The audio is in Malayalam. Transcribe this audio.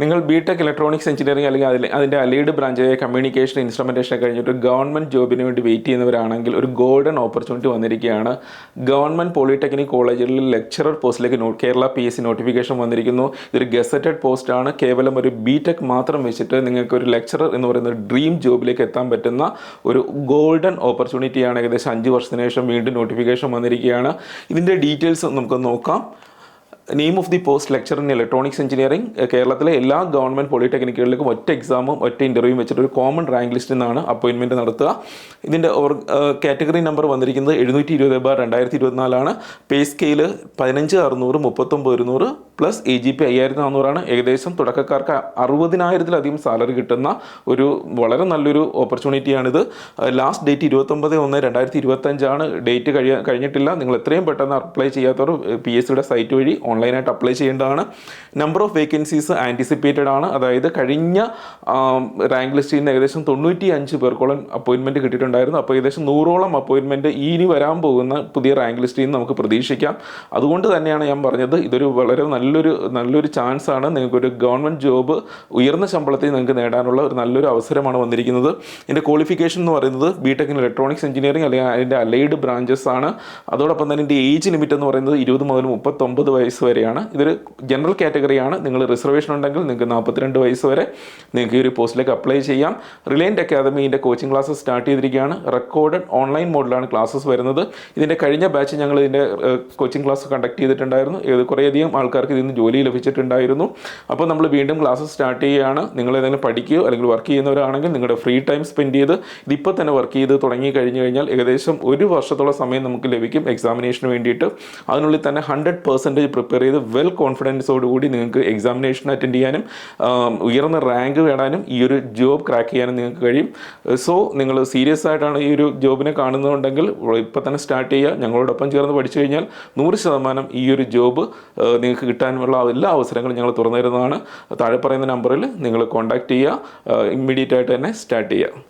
നിങ്ങൾ ബിടെക് ഇലക്ട്രോണിക്സ് എഞ്ചിനീയറിംഗ് അല്ലെങ്കിൽ അതിൻ്റെ അലൈഡ് ബ്രാഞ്ചായ കമ്മ്യൂണിക്കേഷൻ ഇൻസ്ട്രുമെൻറ്റേഷൻ കഴിഞ്ഞിട്ട് ഒരു ഗവൺമെൻറ് ജോബിന് വേണ്ടി വെയിറ്റ് ചെയ്യുന്നവരാണെങ്കിൽ ഒരു ഗോൾഡൻ ഓപ്പർച്യൂണിറ്റി വന്നിരിക്കുകയാണ്. ഗവൺമെൻറ് പോളിടെക്നിക് കോളേജുകളിൽ ലെക്ചറർ പോസ്റ്റിലേക്ക് കേരള PSC നോട്ടിഫിക്കേഷൻ വന്നിരിക്കുന്നു. ഇതൊരു ഗസറ്റഡ് പോസ്റ്റാണ്. കേവലം ഒരു ബിടെക് മാത്രം വെച്ചിട്ട് നിങ്ങൾക്ക് ഒരു ലെക്ചറർ എന്ന് പറയുന്ന ഡ്രീം ജോബിലേക്ക് എത്താൻ പറ്റുന്ന ഒരു ഗോൾഡൻ ഓപ്പർച്യൂണിറ്റിയാണ്. ഏകദേശം 5 വർഷത്തിന് ശേഷം വീണ്ടും നോട്ടിഫിക്കേഷൻ വന്നിരിക്കുകയാണ്. ഇതിൻ്റെ ഡീറ്റെയിൽസ് നമുക്ക് നോക്കാം. Name of the post lecture in electronics engineering. കേരളത്തിലെ എല്ലാ ഗവൺമെൻറ് പോളിടെക്നിക്കുകളിലേക്കും ഒറ്റ എക്സാമും ഒറ്റ ഇൻ്റർവ്യൂവും വെച്ചിട്ട് ഒരു കോമൺ റാങ്ക് ലിസ്റ്റിൽ നിന്നാണ് അപ്പോയിൻമെൻറ്റ് നടത്തുക. ഇതിൻ്റെ കാറ്റഗറി നമ്പർ വന്നിരിക്കുന്നത് 720/2024 പേ സ്കെയിൽ 15,600, 39,100 പ്ലസ് AGP 5,400 ഏകദേശം തുടക്കക്കാർക്ക് 60,000-ലധികം സാലറി കിട്ടുന്ന ഒരു വളരെ നല്ലൊരു ഓപ്പർച്യൂണിറ്റിയാണിത്. ലാസ്റ്റ് ഡേറ്റ് 29/1/2025 ഡേറ്റ് കഴിഞ്ഞിട്ടില്ല. നിങ്ങൾ എത്രയും പെട്ടെന്ന് അപ്ലൈ ചെയ്യാത്തവർ PSCയുടെ സൈറ്റ് വഴി ഓൺലൈനായിട്ട് അപ്ലൈ ചെയ്യേണ്ടതാണ്. നമ്പർ ഓഫ് വേക്കൻസീസ് ആൻറ്റിസിപ്പേറ്റഡ് ആണ്. അതായത് കഴിഞ്ഞ റാങ്ക് ലിസ്റ്റിൽ നിന്ന് ഏകദേശം 95 പേർക്കോളം അപ്പോയിൻമെൻറ്റ് കിട്ടിയിട്ടുണ്ടായിരുന്നു. അപ്പോൾ ഏകദേശം 100ഓളം അപ്പോയിൻമെൻറ്റ് ഇനി വരാൻ പോകുന്ന പുതിയ റാങ്ക് ലിസ്റ്റിൽ നിന്ന് നമുക്ക് പ്രതീക്ഷിക്കാം. അതുകൊണ്ട് തന്നെയാണ് ഞാൻ പറഞ്ഞത് ഇതൊരു വളരെ നല്ലൊരു ചാൻസ് ആണ്. നിങ്ങൾക്കൊരു ഗവൺമെൻറ് ജോബ് ഉയർന്ന ശമ്പളത്തിൽ നിങ്ങൾക്ക് നേടാനുള്ള ഒരു നല്ലൊരു അവസരമാണ് വന്നിരിക്കുന്നത്. ഇതിൻ്റെ ക്വാളിഫിക്കേഷൻ എന്ന് പറയുന്നത് ബിടെക് ഇൻ ഇലക്ട്രോണിക്സ് എഞ്ചിനീയറിംഗ് അല്ലെങ്കിൽ അതിൻ്റെ അലൈഡ് ബ്രാഞ്ചസ് ആണ്. അതോടൊപ്പം തന്നെ ഇതിൻ്റെ ഏജ് ലിമിറ്റ് എന്ന് പറയുന്നത് 20 മുതൽ 39 വയസ്സ് വരെയാണ്. ഇതൊരു ജനറൽ കാറ്റഗറിയാണ്. നിങ്ങൾ റിസർവേഷൻ ഉണ്ടെങ്കിൽ നിങ്ങൾക്ക് 42 വയസ്സ് വരെ നിങ്ങൾക്ക് ഈ ഒരു പോസ്റ്റിലേക്ക് അപ്ലൈ ചെയ്യാം. റിലയൻറ്റ് അക്കാദമിൻ്റെ കോച്ചിങ് ക്ലാസ്സസ് സ്റ്റാർട്ട് ചെയ്തിരിക്കുകയാണ്. റെക്കോർഡഡ് ഓൺലൈൻ മോഡിലാണ് ക്ലാസ്സസ് വരുന്നത്. ഇതിൻ്റെ കഴിഞ്ഞ ബാച്ച് ഞങ്ങൾ ഇതിൻ്റെ കോച്ചിങ് ക്ലാസ് കണ്ടക്ട് ചെയ്തിട്ടുണ്ടായിരുന്നു. കുറേയധികം ആൾക്കാർക്ക് ഇതിൽ നിന്ന് ജോലി ലഭിച്ചിട്ടുണ്ടായിരുന്നു. അപ്പോൾ നമ്മൾ വീണ്ടും ക്ലാസ്സസ് സ്റ്റാർട്ട് ചെയ്യുകയാണ്. നിങ്ങൾ ഏതെങ്കിലും പഠിക്കുകയോ അല്ലെങ്കിൽ വർക്ക് ചെയ്യുന്നവരാണെങ്കിൽ നിങ്ങളുടെ ഫ്രീ ടൈം സ്പെൻഡ് ചെയ്ത് ഇതിപ്പോൾ തന്നെ വർക്ക് ചെയ്ത് തുടങ്ങി കഴിഞ്ഞ് കഴിഞ്ഞാൽ ഏകദേശം 1 വർഷത്തോളം സമയം നമുക്ക് ലഭിക്കും എക്സാമിനേഷന് വേണ്ടിയിട്ട്. അതിനുള്ളിൽ തന്നെ 100% പ്രിപ്പയർ ചെയ്ത് വെൽ കോൺഫിഡൻസോടുകൂടി നിങ്ങൾക്ക് എക്സാമിനേഷൻ അറ്റൻഡ് ചെയ്യാനും ഉയർന്ന റാങ്ക് നേടാനും ഈ ഒരു ജോബ് ക്രാക്ക് ചെയ്യാനും നിങ്ങൾക്ക് കഴിയും. സോ നിങ്ങൾ സീരിയസ് ആയിട്ടാണ് ഈ ഒരു ജോബിനെ കാണുന്നുണ്ടെങ്കിൽ ഇപ്പോൾ തന്നെ സ്റ്റാർട്ട് ചെയ്യുക. ഞങ്ങളോടൊപ്പം ചേർന്ന് പഠിച്ചു കഴിഞ്ഞാൽ 100% ഈ ഒരു ജോബ് നിങ്ങൾക്ക് കിട്ടാനുള്ള എല്ലാ അവസരങ്ങളും ഞങ്ങൾ തുറന്നു തരുന്നതാണ്. താഴെ പറയുന്ന നമ്പറിൽ നിങ്ങൾ കോൺടാക്റ്റ് ചെയ്യുക. ഇമ്മീഡിയറ്റ് ആയിട്ട് തന്നെ സ്റ്റാർട്ട് ചെയ്യുക.